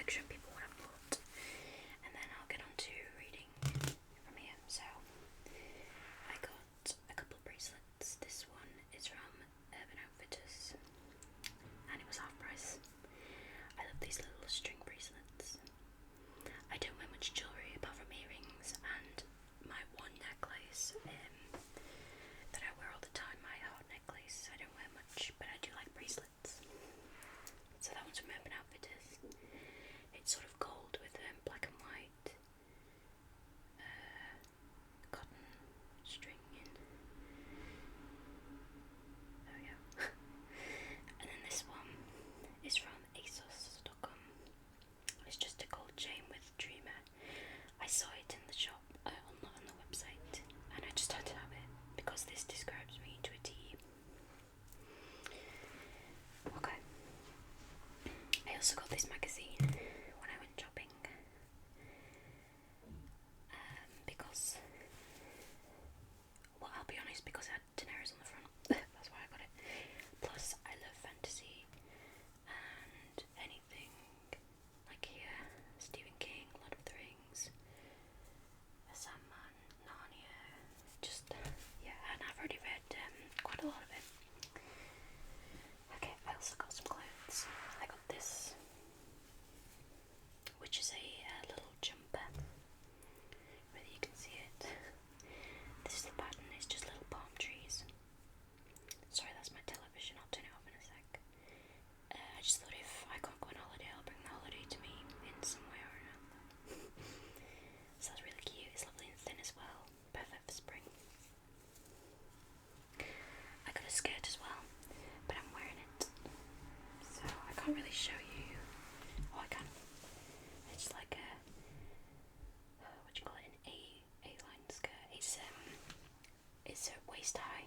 selection people want to put, and then I'll get on to reading from here. So I got a couple of bracelets. This one is from Urban Outfitters, and it was half price. I love these little string bracelets. I don't wear much jewellery apart from earrings and my one necklace that I wear all the time, my heart necklace. I don't wear much, but I do like bracelets. So that one's from Urban Outfitters. It's sort of gold with black and white cotton string in. There we go. And then this one is from ASOS.com. It's just a gold chain with Dreamer. I saw it in the shop, on the website, and I just had to have it because this describes me to a T. Okay. I also got this magazine when I went shopping, because, well, I'll be honest, because it had Daenerys on the front. That's why I got it. Plus, I love fantasy and anything like here, Stephen King, Lord of the Rings, Sandman, Narnia, just, yeah, and I've already read quite a lot of it. Okay, I also got some clothes. I got this, which is a little jumper, whether you can see it. This is the pattern, it's just little palm trees. Sorry, that's my television, I'll turn it off in a sec. I just thought if I can't go on holiday, I'll bring the holiday to me in some way or another. So that's really cute, it's lovely and thin as well, perfect for spring. I got a skirt as well, but I'm wearing it, so I can't really show you. Oh, I can. It's like a, what do you call it, an A-line skirt. It's a waist high,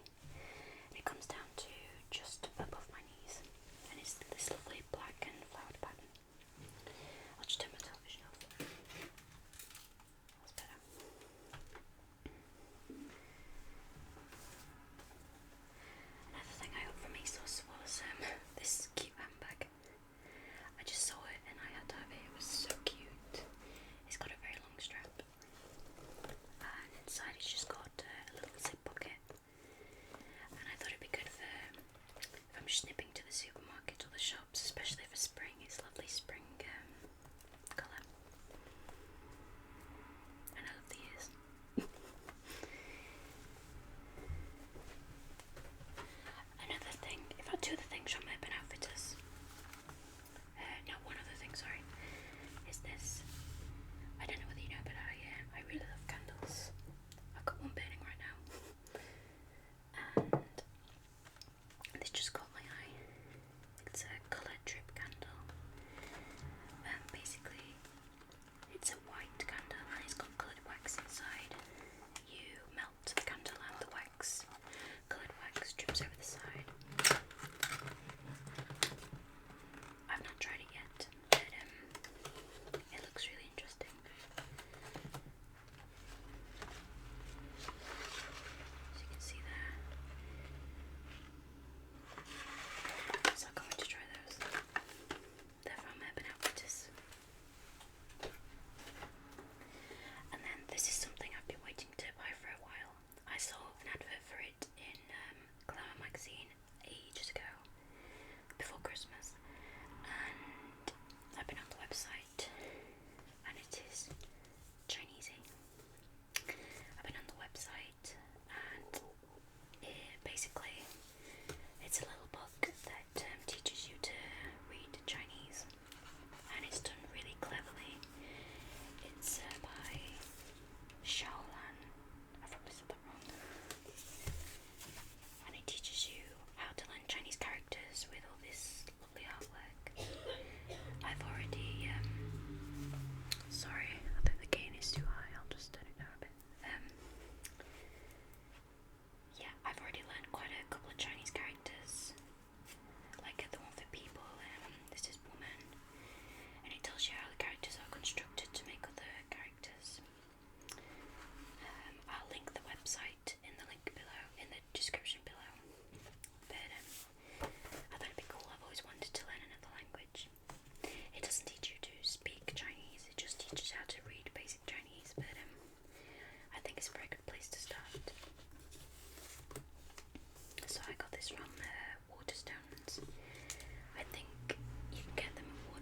and it comes down to just above my knees, and it's this lovely black and flowered pattern. I'll just turn my television off. That's better. Another thing I got from ASOS was this cute handbag. I just saw it and I had to have it. It was so cute. It's got a very long strap, and inside it's just got a little zip pocket. And I thought it'd be good for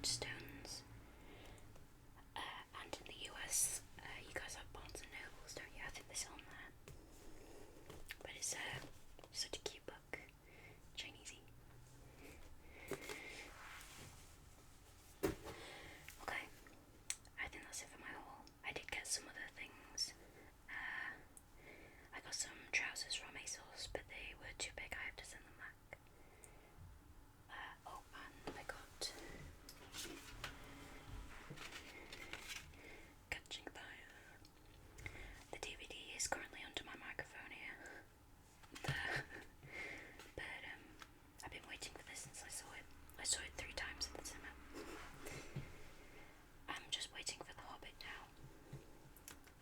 Waterstones. And in the US, you guys have Barnes and Nobles, don't you? I think they're still on there. But it's such a cute book. Chinesey. Okay, I think that's it for my haul. I did get some other things. I got some trousers from ASOS, but they were too big. I have to send them back. Oh, and I got Catching Fire. The DVD is currently under my microphone here. But I've been waiting for this since I saw it. I saw it 3 times at the cinema. I'm just waiting for The Hobbit now.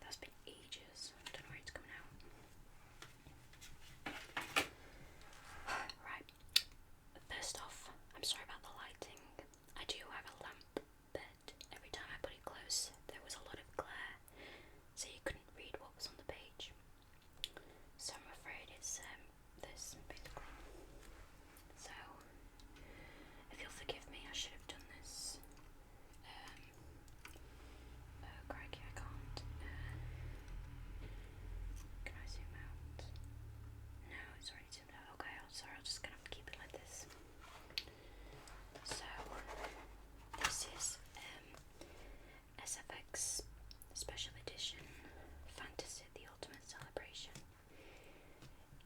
That's been ages. I don't know where it's coming out. Right. First off, I'm sorry about the lighting. I do have a lamp, but every time I put it close, there was a lot of glare, so you couldn't read what was on the page. So I'm afraid it's this, basically. So, if you'll forgive me, I should have done this. Oh crikey, I can't. Can I zoom out? No, it's already zoomed out. Okay, sorry, I'm just gonna have to keep it like this. So, this is SFX Special Edition Fantasy: The Ultimate Celebration.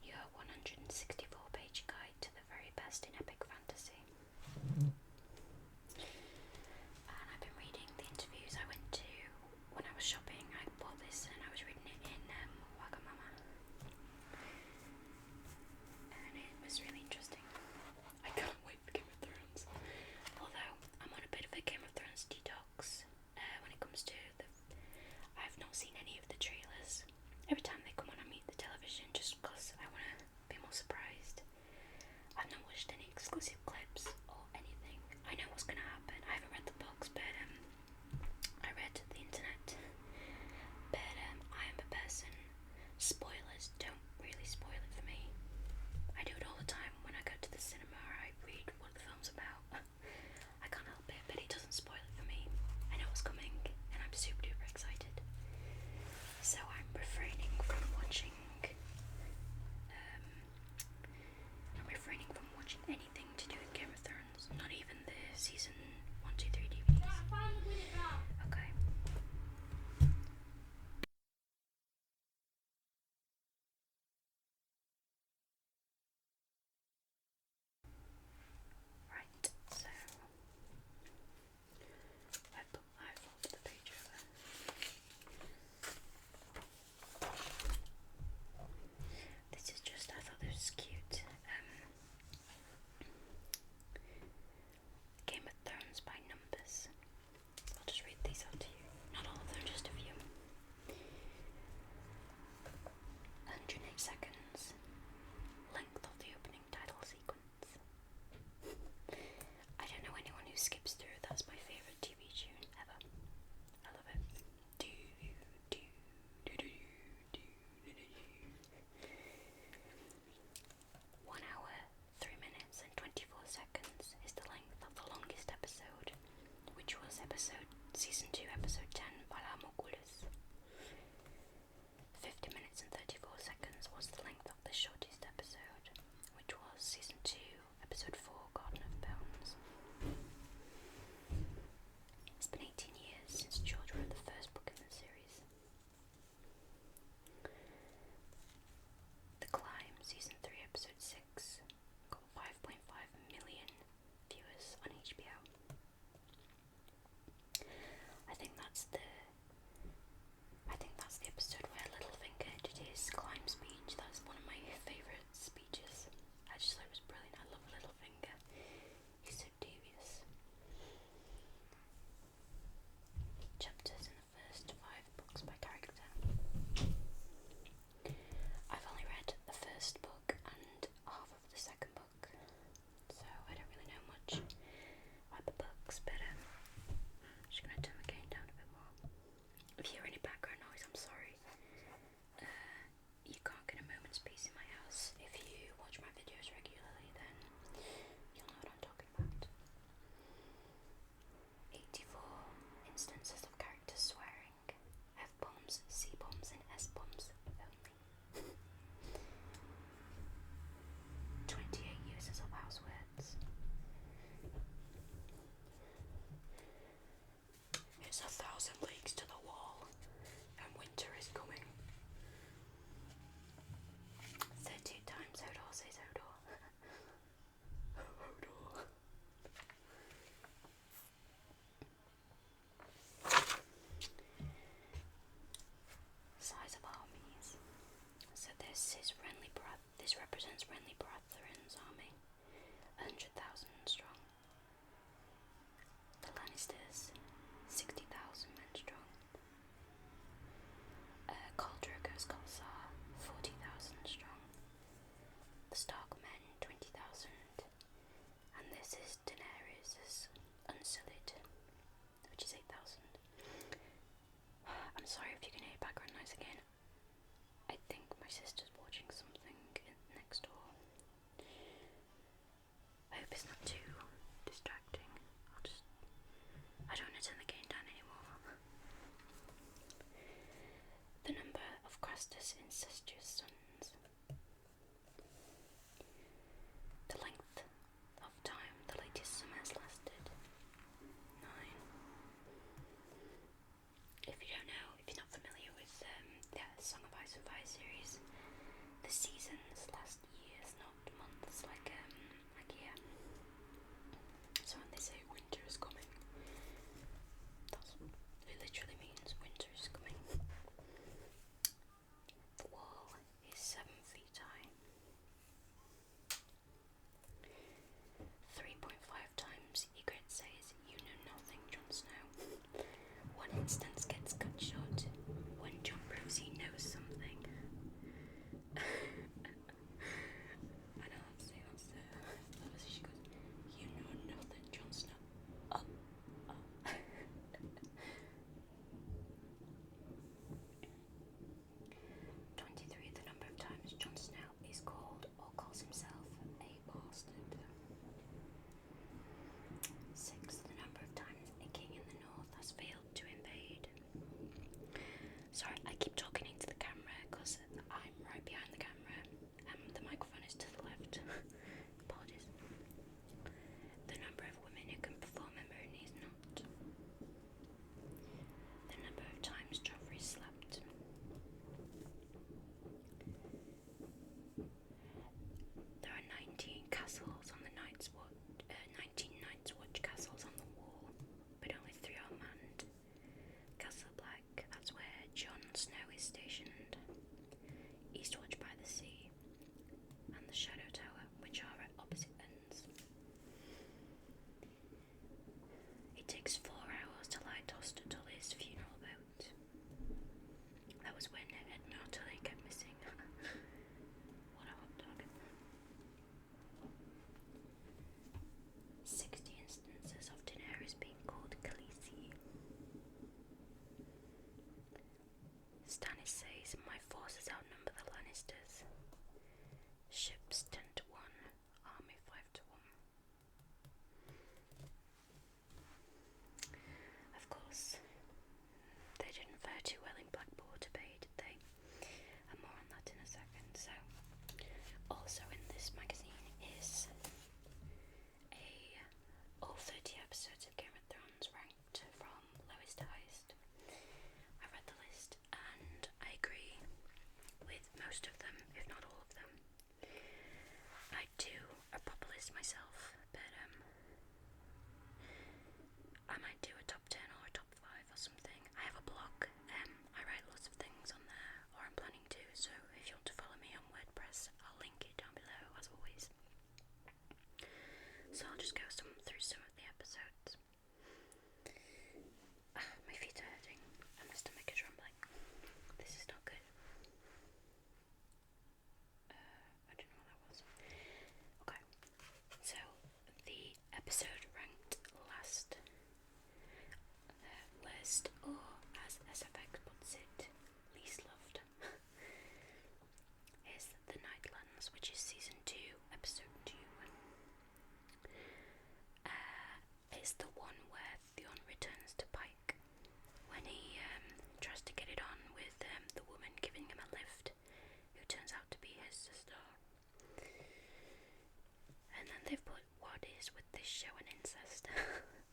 Your 164-page guide to the very best in epic fantasy. And I've been reading the interviews I went to when I was shopping. I bought this and I was reading it in Wagamama. And it was really interesting. I can't wait for Game of Thrones. Although, I'm on a bit of a Game of Thrones detox when it comes to I've not seen any of the trailers. Every time they come on, I mute the television just because I want to be more surprised. I've not watched any exclusive clips or anything. I know what's going to happen. I haven't read the books, but I read the internet. But I am a person. Spoilers don't really spoil it for me. I do it all the time when I go to the cinema or I read what the film's about. I can't help it, but it doesn't spoil it for me. I know what's coming, and I'm super duper excited. So I'm refraining from watching. Anything to do with Game of Thrones. Not even the season 1, 2, 3 DVDs. Okay. Right, so I folded the page over. This is just, I thought this was cute. Game of Thrones by numbers. I'll just read these out to you. Not all of them, just a few. 108 seconds. Length of the opening title sequence. I don't know anyone who skips through. That's my favourite TV tune ever. I love it. 1 hour, 3 minutes and 24 seconds is the length of the longest episode, which was season 2, episode 10, Hellohello. 50 minutes and 34 seconds was the length of the shortest episode, which was season 2, episode 4, Garden of Bones. It's been 18 years since George wrote the first book in the series. The Climb, season 3, episode 6, got 5.5 million viewers on HBO. I think that's the episode where Littlefinger did his climb speech. That's one of my favourite speeches. I just thought it was brilliant. I love Littlefinger. He's so devious. Chapters in the first 5 books by character. I've only read the first book and half of the second book, so I don't really know much about the books, but I'm just going to turn the gain down a bit more. If you hear any background noise, I'm sorry. You can't get a moment's peace in my house. If you watch my videos regularly, then Sorry if you can hear background noise again. I think my sister's watching something next door. I hope it's not too distracting. I don't want to turn the gain down anymore. The number of Crastus' incestuous sons. The length of time the latest summer has lasted. 9. If you don't know, if you're not familiar with the Song of Ice and Fire series, the seasons last years, not months, like year. So when they say winter is coming, it literally means winter is coming. The wall is 7 feet high. 3.5 times Ygritte says, "You know nothing, Jon Snow." One instance gets cut short when Jon proves he knows something. I know how to say that. She goes, "You know nothing, Jon Snow." 23, the number of times Jon Snow is called or calls himself a bastard. 6, the number of times a king in the north has failed to invade. Sorry, I keep talking into the camera because I'm right behind the camera and the microphone is to the left. Apologies. The number of women who can perform a Mooney's knot. The number of times Joffrey slept. There are 19 castles on the Night's Watch. 19 Night's Watch castles on the wall, but only 3 are manned. Castle Black, that's where Jon Snow is stationed. Eastwatch by the Sea, and the Shadow Tower, which are at opposite ends. It takes 4 hours to light Toster Tully's funeral boat. That was when Edna Tully kept missing. What a hot dog. 60 instances of Daenerys being called Khaleesi. Stannis says, "My forces outnumber the Lannisters." Ships 10 to 1, army 5 to 1. Of course, they didn't fare too well in Black Water Bay, did they? And more on that in a second. So, also in this magazine is all 30 episodes of Game of Thrones ranked from lowest to highest. I read the list and I agree with most of them, if not all of them. I do a proper list myself, but I might do a top 10 or a top 5 or something. I have a blog, I write lots of things on there, or I'm planning to, so if you want to follow me on WordPress, I'll link it down below as always. So I'll just go through some of the episodes. My feet are hurting and my stomach is rumbling. This is not good. I don't know what that was. Okay, so the episode ranked last, worst, or as SFX puts it, least loved, is The Nightlands, which is season 2, episode 2. It's the one where Theon returns to Pike when he tries to get it on with the woman giving him a lift, who turns out to be his sister. And then they've put, "What is with this show and incest?"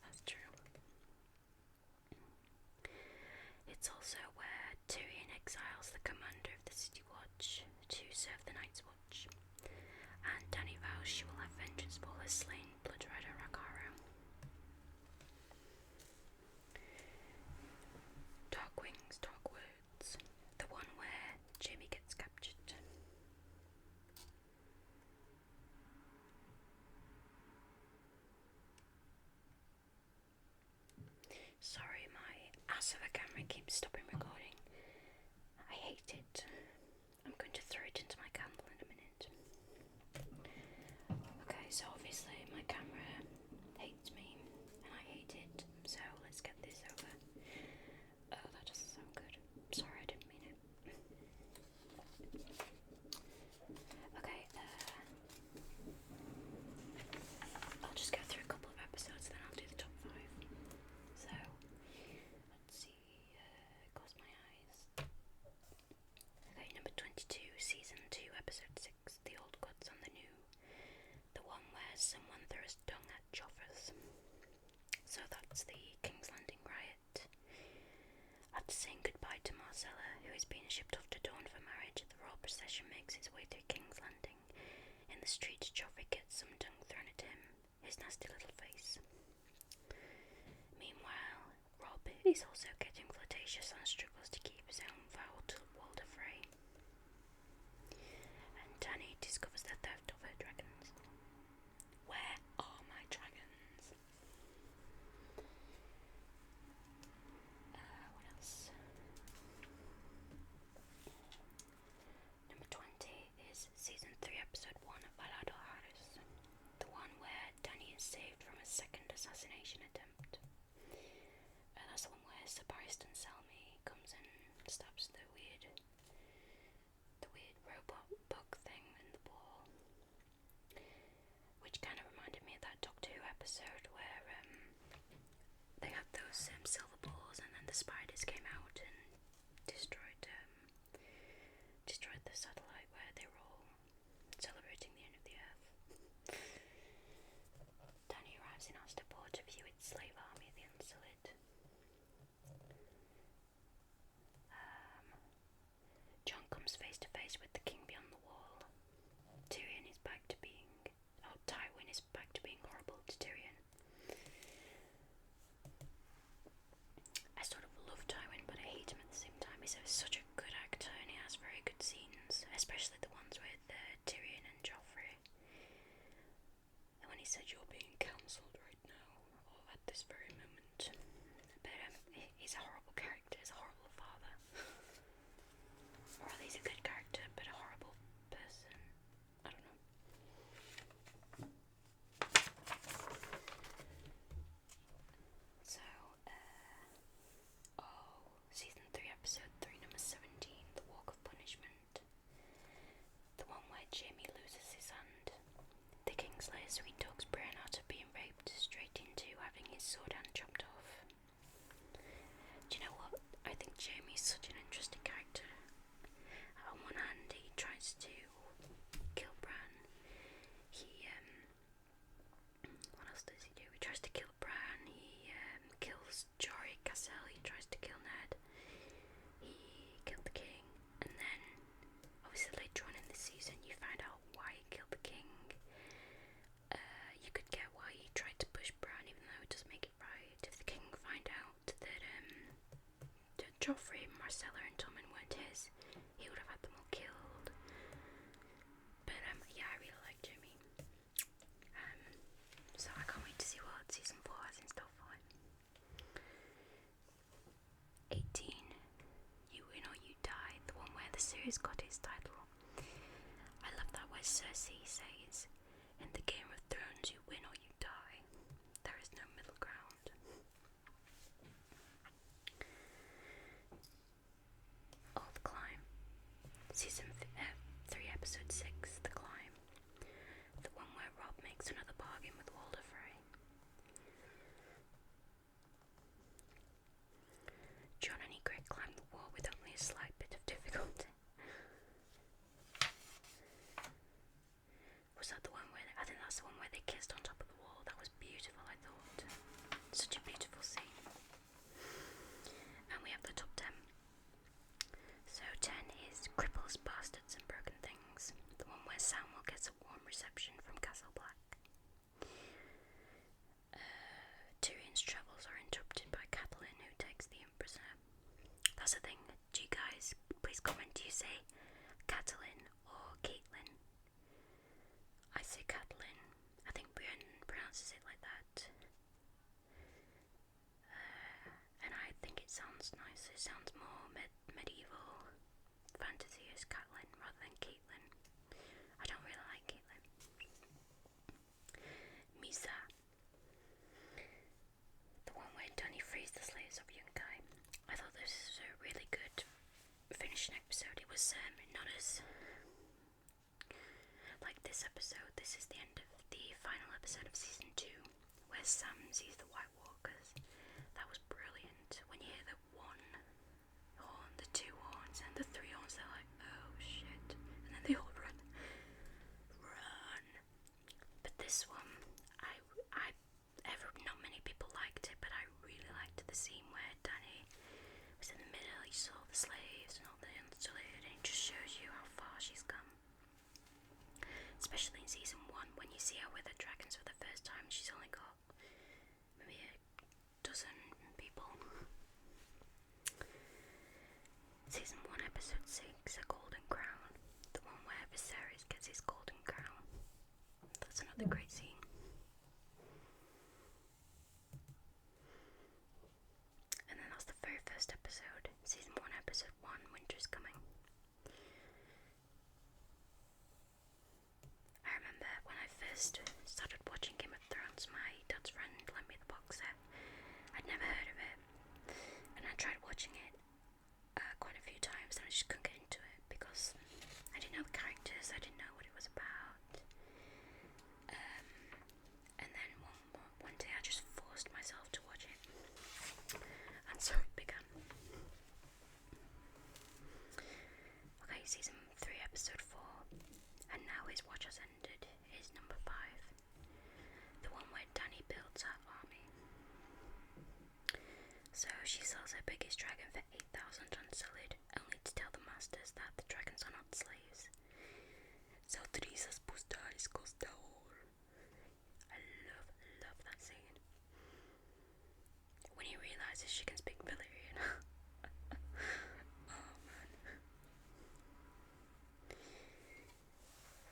That's true. It's also where Tyrion exiles the commander of the City Watch to serve the Night's Watch, and Dany vows she will have vengeance for her slain Blood Rider Rhaegar. Dark Wings, Dark Words, the one where Jaime gets captured. Sorry, my ass of a camera keeps stopping recording. I hate it. I'm going to throw it into my candle in a minute. Okay, so obviously my camera hates me and I hate it, so let's get this over. Oh, that doesn't sound good. starts the King's Landing riot. After saying goodbye to Marcella, who is being shipped off to Dawn for marriage, the royal procession makes its way through King's Landing. In the streets, Joffrey gets some dung thrown at him, his nasty little face. Meanwhile, Robb is also getting flirtatious and struggles to keep his own vow to Walder Frey. And Dany discovers the theft of her dragons. Where are my dragons? What else? Number 20 is Season 3, Episode 1 of Valar Harris, the one where Dany is saved from a second assassination attempt. That's the one where Barristan Selmy comes and stabs the weird robot bug thing in the ball, which kind of reminded me of that Doctor Who episode where they had those silver balls and then the spiders came out and destroyed the satellite where they were all celebrating the end of the Earth. Dany arrives in Astapor to view its slave army, the Unsullied. Jon comes face to face with the king beyond the wall. Tywin is back to being horrible to Tyrion. I sort of love Tywin, but I hate him at the same time. He's such a good actor and he has very good scenes, especially the ones with Tyrion and Joffrey. And when he said, "You're being cancelled right now," or at this very moment. But he's a horrible character, he's a horrible father. Or at least a good character, but a horrible person. I don't know. So, Season 3, Episode 3, Number 17, The Walk of Punishment. The one where Jaime loses his hand. The Kingslayer Sweet talks Bran out of being raped straight into having his sword hand chopped off. Do you know what? I think Jaime's such an interesting character. On one hand, he tries to kill Bran. What else does he do? He tries to kill Bran. He kills Jory Cassel. He tries to kill Ned. He killed the king. And then, obviously later on in the season, you find out why he killed the king. You could get why he tried to push Bran, even though it doesn't make it right. If the king find out that Joffrey, Marcella and Tommen weren't his, he would have had them all killed. But yeah, I really like Jaime. So I can't wait to see what Season 4 has in store for him. 18. You Win or You Die, the one where the series got its title. I love that where Cersei says, "In the Game of Thrones, you win or you die. There is no middle ground." Oh, The Climb. Season 3, Episode 6, The Climb. The one where Robb makes another bargain with Walder Frey. Jon and Ygritte climb the wall with only a slight bit of difficulty. Was that the one where I think that's the one where they kissed on top of the wall? That was beautiful, I thought. Such a beautiful scene. And we have the top 10. So 10 is Cripples, Bastards and Broken Things, the one where Samuel gets a warm reception from Castle Black. Tyrion's travels are interrupted by Catelyn, who takes the young prisoner. That's the thing. Do you guys please comment? Do you say Catelyn or Caitlyn? I say Catelyn. I think Brian pronounces it like that. And I think it sounds nice. It sounds more medieval fantasy as Catelyn rather than Caitlyn. I don't really like Caitlyn. Misa. The one where Dany frees the slaves of Yunkai. I thought this was a really good finishing episode. It was not as like this episode. This is the end of the final episode of Season 2 where Sam sees the White Walkers. That was brilliant. When you hear the one horn, the two horns and the three horns, they're like, oh shit, and then they all run. But this one, not many people liked it, but I release all the slaves and all the installed, and it just shows you how far she's come. Especially in season 1, when you see her with the dragons for the first time, she's only got maybe a dozen people. Season 1, episode 6, A Golden Crown. The one where Viserys gets his golden crown. That's another great scene. And then that's the very first episode. Season 1, episode 1, Winter's Coming. I remember when I first started watching Game of Thrones, my dad's friend lent me the box set. I'd never heard of it, and I tried watching it quite a few times, and I just couldn't get into it because I didn't know the characters, I didn't know what it was about. And then one day I just forced myself to watch it, and so it began. Okay, season 3, episode 4, and now his watch has ended, is number 5. The one where Dany builds her army. So she sells her biggest dragon for 8,000 unsullied, only to tell the masters that the dragons are not slaves. So Teresa's postales costa oro. I love that scene. When he realizes she can speak Valyrian. Oh man.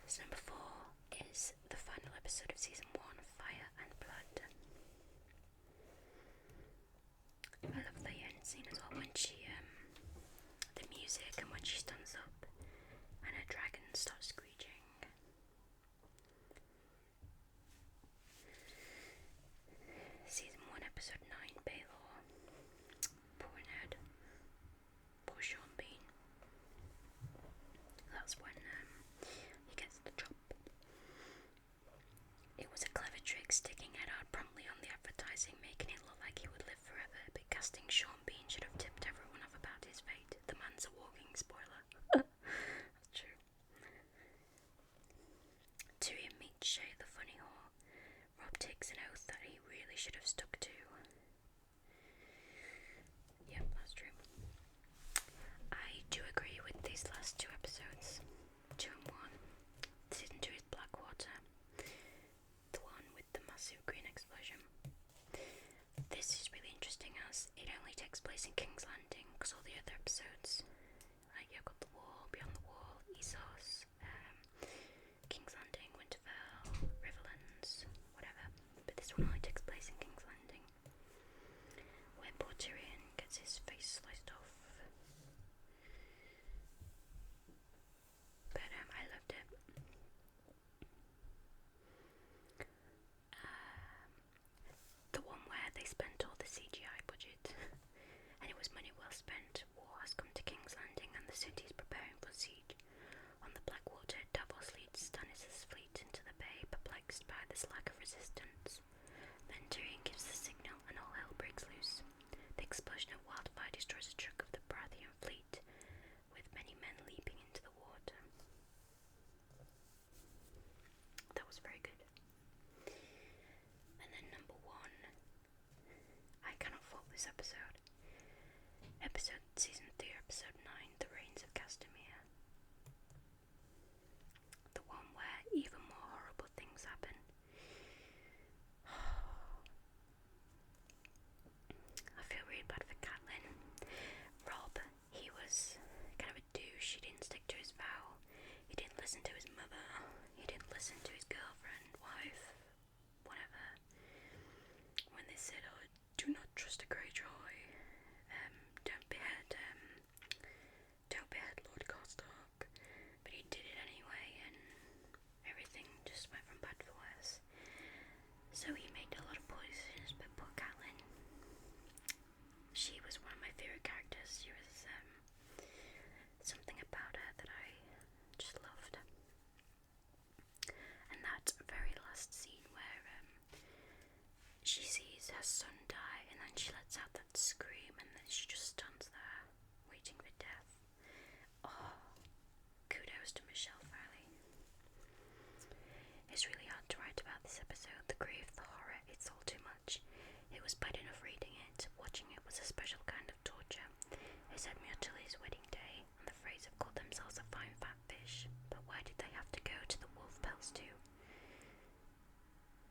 So number 4 is the final episode of season 1, Fire and Blood. I love the end scene as well, when she, the music, and when she stands up and her dragon starts screeching. Season 1, episode 9, Baelor. Poor Ned. Poor Sean Bean. That's when he gets the job. It was a clever trick, sticking Ed out promptly on the advertising, making it look like he would live forever, but casting Sean Bean should have tipped everyone off about his fate. The man's a walking spoiler. That's true. Tyrion meets Shay the funny whore. Rob takes an oath that he really should have stuck to. Yep, that's true. I do agree with these last 2 episodes. 2 and 1. Season 2 is Blackwater. The one with the massive green explosion. This is really interesting as it only takes place in King's Landing, because all the other episodes, like you've got The Wall, Beyond the Wall, Essos, King's Landing, Winterfell, Riverlands, whatever. But this one only takes place in King's Landing, where poor Tyrion gets his face sliced off. But I loved it. The one where they spent all the CGI budget, and it was money well spent. War has come to King's Landing, and the city is preparing for siege. On the Blackwater, Davos leads Stannis' fleet into the bay, perplexed by this lack of resistance. Then Tyrion gives the signal, and all hell breaks loose. The explosion of wildfire destroys a chunk of the Baratheon fleet, with many men leaping into the water. That was very good. And then number 1, I cannot fault this episode. Season 3, episode 9, The Reigns of Castamere. The one where even more horrible things happen. I feel really bad for Catelyn. Rob, he was kind of a douche. He didn't stick to his vow. He didn't listen to his mother. He didn't listen to his girlfriend, wife, whatever. When they said, "Oh, do not trust a Greyjoy. Don't behead Lord Karstark." But he did it anyway, and everything just went from bad to worse. So he made a lot of poor decisions, but poor Catelyn, she was one of my favourite characters. She was something about her that I just loved. And that very last scene where she sees her son die, and then she lets out that scream, and then she just stands there waiting for death. Oh, kudos to Michelle Farley. It's really hard to write about this episode. The grief, the horror, it's all too much. It was bad enough reading it. Watching it was a special kind of torture. It's said Myrtle's wedding day, and the phrase have called themselves a fine fat fish, but why did they have to go to the wolf pels too?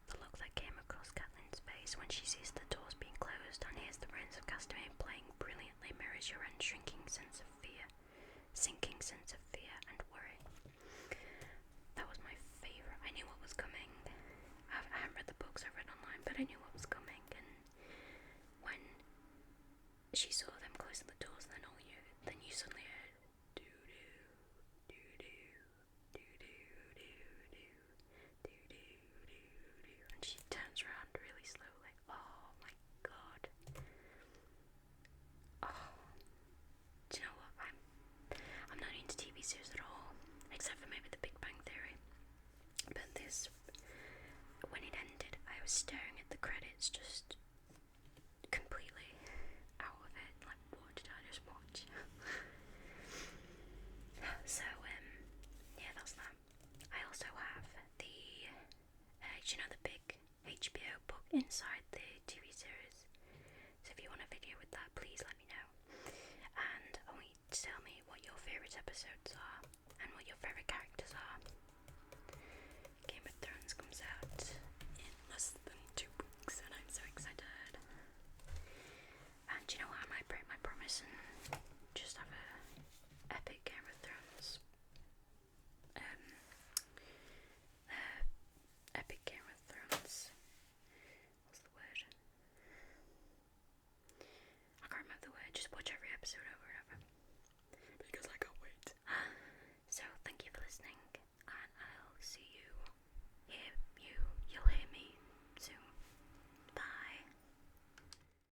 The look that came across Catherine's face when she sees the doors being closed and hears the Prince of Castamere playing brilliantly mirrors your own sinking sense of fear and worry. That was my favourite. I knew what was coming. I haven't read the books I've read online, but I knew what was coming, and when she saw them closing the doors, then you suddenly heard doo-doo, doo-doo, doo-doo, doo-doo, doo-doo, doo-doo, and she turns around really slowly. Oh my god. Oh, do you know what? I'm not into TV series at all, except for maybe The Big Bang Theory. But this, when it ended, I was staring at the credits, just completely out of it. Like, what did I just watch? So, yeah, that's that. I also have the, the big HBO book inside the TV series. So if you want a video with that, please let me know. And I want you to tell me what your favourite episodes are and what your favourite characters are. Game of Thrones comes out in less than